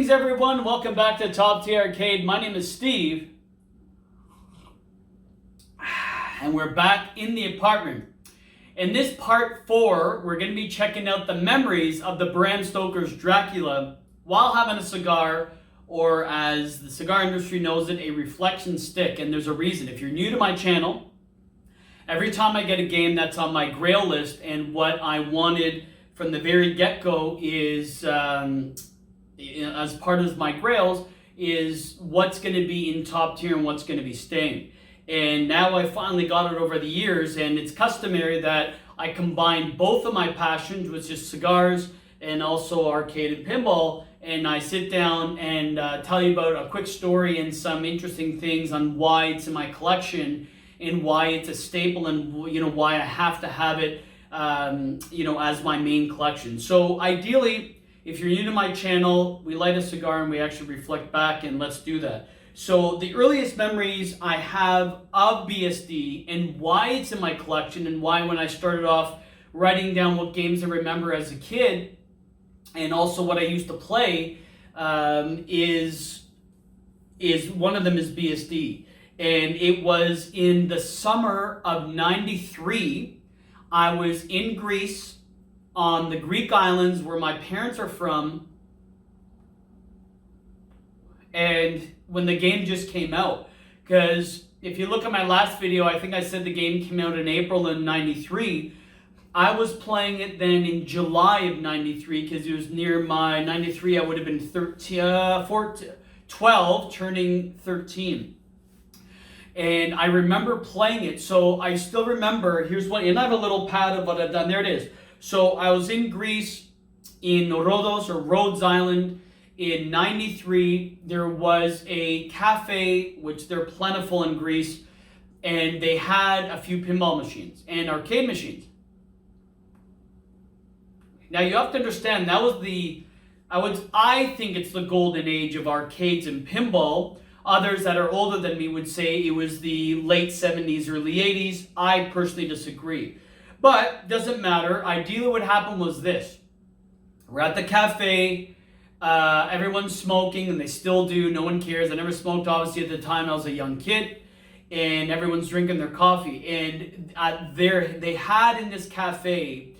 Greetings everyone, welcome back to Top Tier Arcade. My name is Steve, and we're back in the apartment. In this part 4, we're going to be checking out the memories of the Bram Stoker's Dracula while having a cigar, or as the cigar industry knows it, a reflection stick. And there's a reason. If you're new to my channel, every time I get a game that's on my grail list, and what I wanted from the very get-go is, as part of my grails, is what's going to be in top tier and what's going to be staying. And now I finally got it over the years, and it's customary that I combine both of my passions, which is cigars and also arcade and pinball, and I sit down and tell you about a quick story and some interesting things on why it's in my collection and why it's a staple, and why I have to have it as my main collection. So ideally, if you're new to my channel, we light a cigar and we actually reflect back, and let's do that. So the earliest memories I have of BSD and why it's in my collection, and why when I started off writing down what games I remember as a kid and also what I used to play, is one of them is BSD. And it was in the summer of '93. I was in Greece, on the Greek islands where my parents are from, and when the game just came out. Because if you look at my last video, I think I said the game came out in April in '93. I was playing it then in July of '93, because it was near my '93. I would have been 12, turning 13. And I remember playing it, so I still remember. Here's what, and I have a little pad of what I've done. There it is. So I was in Greece, in Rhodos or Rhodes Island, in '93. There was a cafe, which they're plentiful in Greece, and they had a few pinball machines and arcade machines. Now you have to understand, that was I think it's the golden age of arcades and pinball. Others that are older than me would say it was the late 70s, early 80s. I personally disagree. But doesn't matter. Ideally what happened was this. We're at the cafe. Everyone's smoking, and they still do. No one cares. I never smoked, obviously, at the time. I was a young kid. And everyone's drinking their coffee. And they had in this cafe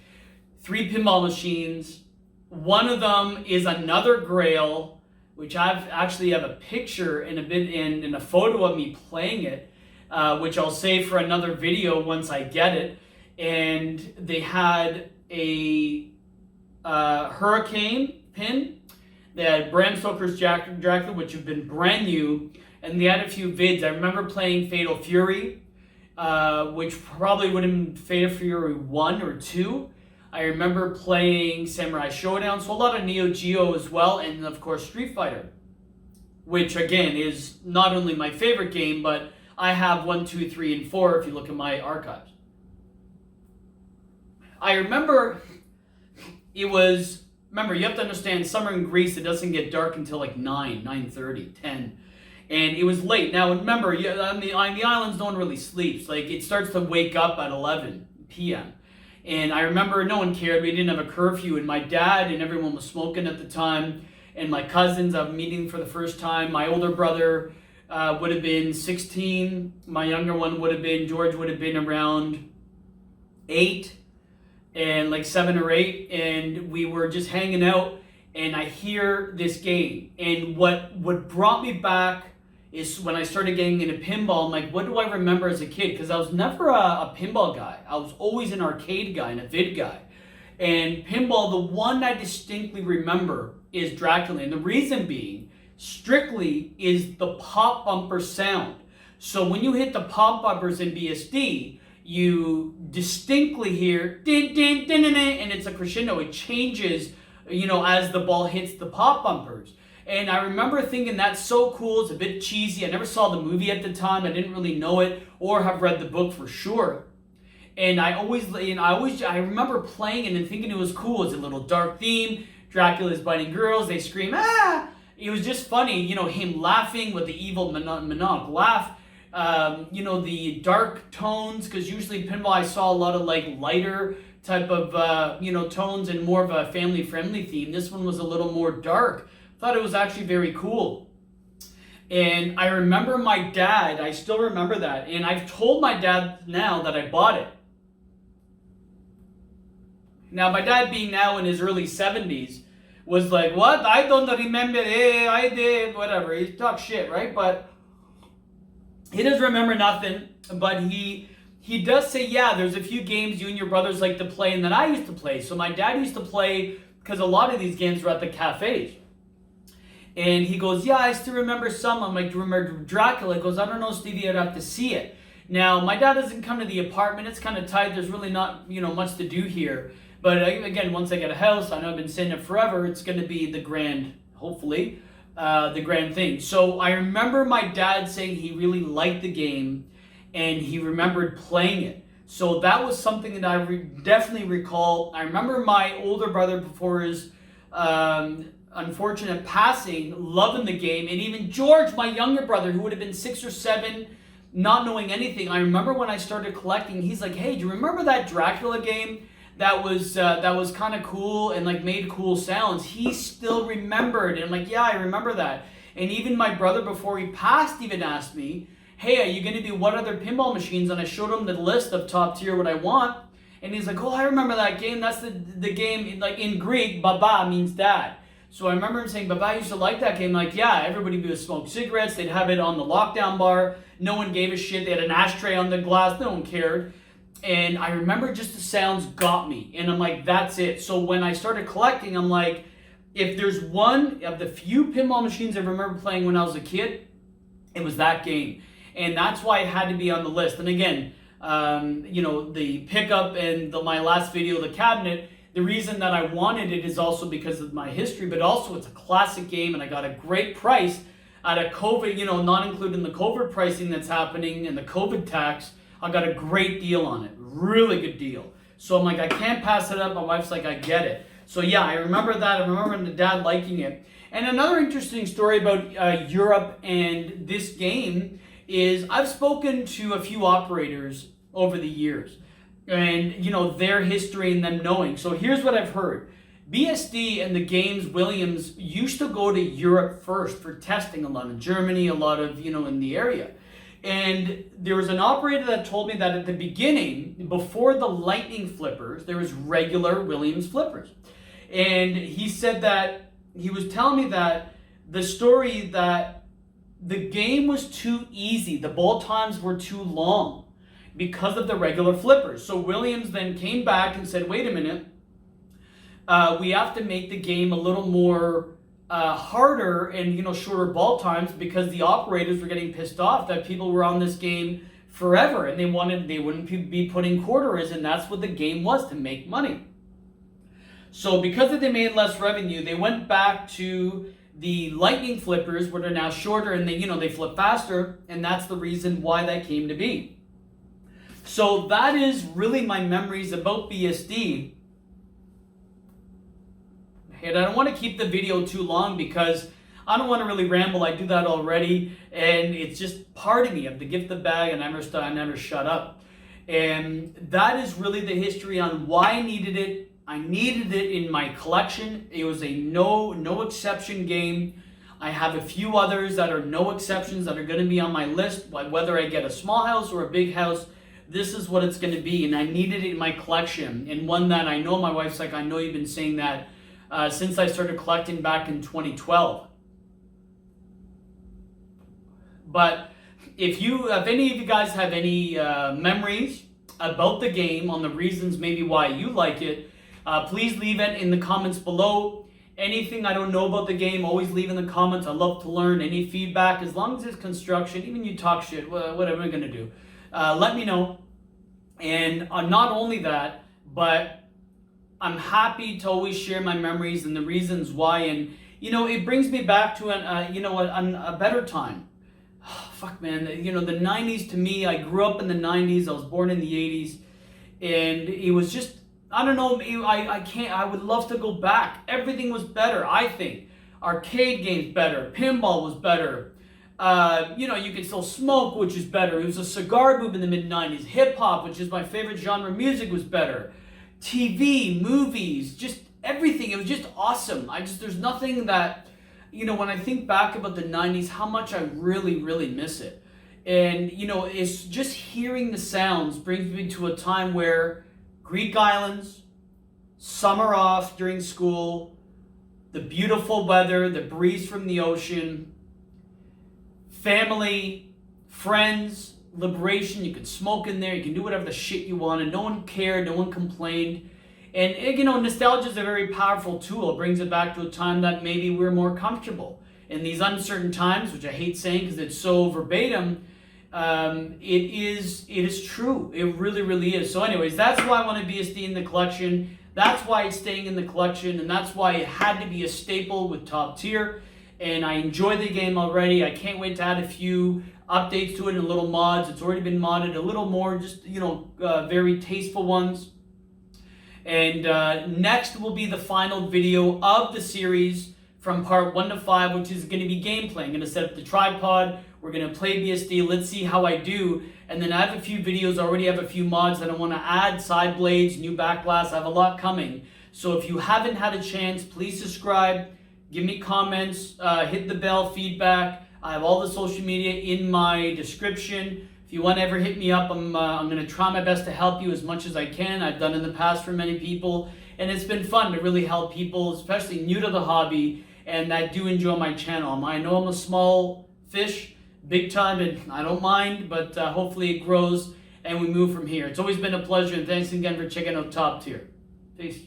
3 pinball machines. One of them is another grail, which I've actually have a picture and a photo of me playing it, which I'll save for another video once I get it. And they had a hurricane pin. They had Bram Stoker's Dracula, which have been brand new, and they had a few vids. I remember playing Fatal Fury, which probably would have been Fatal Fury 1 or 2. I remember playing Samurai Showdown, so a lot of Neo Geo as well, and of course Street Fighter, which again is not only my favorite game, but I have 1, 2, 3, and 4 if you look at my archives. I remember you have to understand, summer in Greece, it doesn't get dark until like 9:30, 10. And it was late. Now remember, on the islands, no one really sleeps. Like, it starts to wake up at 11 p.m. And I remember no one cared. We didn't have a curfew, and my dad and everyone was smoking at the time. And my cousins, I'm meeting for the first time. My older brother would have been 16. My younger one George would have been around 8. And like 7 or 8, and we were just hanging out, and I hear this game. And what brought me back is when I started getting into pinball. I'm like, what do I remember as a kid? Because I was never a pinball guy. I was always an arcade guy and a vid guy. And pinball, the one I distinctly remember is Dracula. And the reason being, strictly, is the pop bumper sound. So when you hit the pop bumpers in BSD, you distinctly hear din, din, din, din, din, and it's a crescendo. It changes, as the ball hits the pop bumpers. And I remember thinking, that's so cool. It's a bit cheesy. I never saw the movie at the time. I didn't really know it or have read the book for sure. And I remember playing it and thinking it was cool. It's a little dark theme. Dracula's biting girls. They scream, ah! It was just funny, him laughing with the evil maniac laugh. The dark tones, because usually pinball I saw a lot of like lighter type of tones and more of a family friendly theme. This one was a little more dark, Thought it was actually very cool. And I remember my dad, I still remember that, and I've told my dad now that I bought it. Now, my dad, being now in his early 70s, was like, what? I don't remember. Hey, I did. Whatever. He talks shit, right? But he doesn't remember nothing. But he does say, yeah, there's a few games you and your brothers like to play and that I used to play. So my dad used to play, because a lot of these games were at the cafes. And he goes, yeah, I still remember some. I'm like, do you remember Dracula? He goes, I don't know, Stevie, I'd have to see it. Now, my dad doesn't come to the apartment. It's kind of tight. There's really not, much to do here. But again, once I get a house, I know I've been saying it forever, it's going to be the grand, hopefully, the grand thing. So I remember my dad saying he really liked the game and he remembered playing it. So that was something that I definitely recall. I remember my older brother, before his unfortunate passing, loving the game. And even George, my younger brother, who would have been 6 or 7, not knowing anything. I remember when I started collecting, he's like, hey, do you remember that Dracula game? That was kind of cool and like made cool sounds. He still remembered, and I'm like, yeah, I remember that. And even my brother, before he passed, even asked me, hey, are you going to do what other pinball machines? And I showed him the list of top tier what I want, and he's like, oh, I remember that game. That's the game, like in Greek, baba means dad. So I remember him saying, baba used to like that game. Like, yeah, everybody would smoke cigarettes. They'd have it on the lockdown bar. No one gave a shit. They had an ashtray on the glass. No one cared. And I remember just the sounds got me. And I'm like, that's it. So when I started collecting, I'm like, if there's one of the few pinball machines I remember playing when I was a kid, it was that game. And that's why it had to be on the list. And again, the pickup and my last video, the cabinet, the reason that I wanted it is also because of my history, but also it's a classic game and I got a great price at a COVID, not including the COVID pricing that's happening and the COVID tax. I got a great deal on it. Really good deal. So I'm like, I can't pass it up. My wife's like, I get it. So yeah, I remember that. I remember the dad liking it. And another interesting story about Europe and this game is I've spoken to a few operators over the years. And, their history and them knowing. So here's what I've heard. BSD and the games Williams used to go to Europe first for testing, a lot in Germany, a lot of, in the area. And there was an operator that told me that at the beginning, before the lightning flippers, there was regular Williams flippers. And he said that, he was telling me that the story that the game was too easy, the ball times were too long because of the regular flippers. So Williams then came back and said, wait a minute, we have to make the game a little more harder and shorter ball times, because the operators were getting pissed off that people were on this game forever and they wouldn't be putting quarters, and that's what the game was, to make money. So because they made less revenue, they went back to the lightning flippers, where they're now shorter and they flip faster, and that's the reason why that came to be. So that is really my memories about BSD. And I don't want to keep the video too long because I don't want to really ramble. I do that already, and it's just part of me. I have the gift of bag, and I never shut up. And that is really the history on why I needed it. I needed it in my collection. It was a no exception game. I have a few others that are no exceptions that are going to be on my list. Whether I get a small house or a big house, this is what it's going to be. And I needed it in my collection. And one that I know my wife's like, I know you've been saying that since I started collecting back in 2012. But if any of you guys have any memories about the game, on the reasons maybe why you like it, please leave it in the comments below. Anything I don't know about the game, always leave in the comments. I love to learn any feedback, as long as it's construction. Even you talk shit, what am I going to do? Let me know. And not only that, but I'm happy to always share my memories and the reasons why. And, it brings me back to a better time. Oh, fuck, man. The 90s to me, I grew up in the 90s. I was born in the 80s. And it was just, I don't know, I would love to go back. Everything was better, I think. Arcade games better. Pinball was better. You could still smoke, which is better. It was a cigar boom in the mid-90s. Hip-hop, which is my favorite genre of music, was better. TV, movies, just everything. It was just awesome. There's nothing that when I think back about the 90s, how much I really, really miss it. And, it's just hearing the sounds brings me to a time where Greek islands, summer off during school, the beautiful weather, the breeze from the ocean, family, friends, liberation. You could smoke in there, you can do whatever the shit you wanted. No one cared, no one complained. And, nostalgia is a very powerful tool. It brings it back to a time that maybe we're more comfortable. In these uncertain times, which I hate saying because it's so verbatim, it is true. It really, really is. So anyways, that's why I want a BSD in the collection. That's why it's staying in the collection, and that's why it had to be a staple with Top Tier. And I enjoy the game already. I can't wait to add a few updates to it and little mods. It's already been modded a little more, just, very tasteful ones. And next will be the final video of the series from part 1 to 5, which is going to be gameplay. I'm going to set up the tripod. We're going to play BSD. Let's see how I do. And then I have a few videos, already have a few mods that I want to add, side blades, new back glass. I have a lot coming. So if you haven't had a chance, please subscribe, give me comments, hit the bell, feedback. I have all the social media in my description. If you want to ever hit me up, I'm going to try my best to help you as much as I can. I've done in the past for many people. And it's been fun to really help people, especially new to the hobby, and that do enjoy my channel. I know I'm a small fish, big time, and I don't mind, but hopefully it grows and we move from here. It's always been a pleasure, and thanks again for checking out Top Tier. Peace.